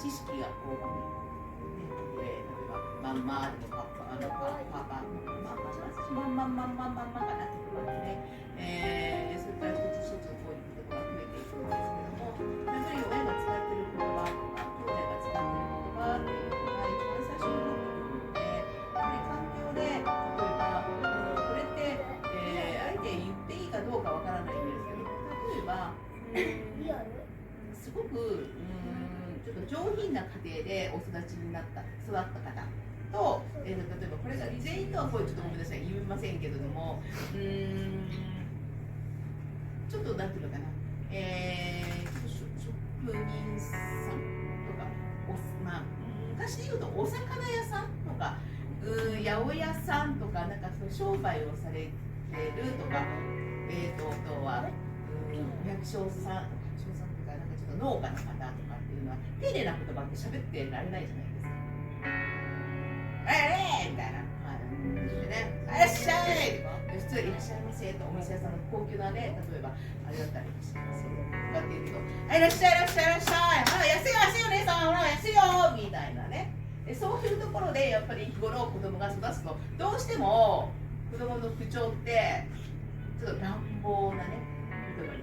知識がこう、例えばまんまでもパパパパまんまかなってことね、それから一つ一つこういうことが増えていくんですけども、やっぱり親が使っている言葉とか兄弟が使っている言葉っていうのが一番最初に残ってくるので、やっぱり環境で例えば、これって、あえて言っていいかどうかわからないんですけど、例えば、すごくちょっと上品な家庭でお育ちになった育った方と、例えばこれが全員とはこれちょっとごめんなさい言いませんけれども、ちょっとなんていうのかな、職人さんとか、昔で言うとお魚屋さんとか、八百屋さんとか、なんかそう商売をされてるとか、あとはお百姓さんとか、なんかちょっと農家の方とかっていうのは丁寧な言葉って喋ってられないじゃないですか。みたいな、いらっしゃいとか、普通いらっしゃいませとお店屋さんの高級なね、例えばあれだったりしますとかっていうと、いらっしゃいいらっしゃいいらっしゃい、ほら安い安いよ姉さん、ほら安いよみたいなね。そういうところでやっぱり日頃子供が育つと、どうしても子供の口調ってちょっと乱暴なね言葉に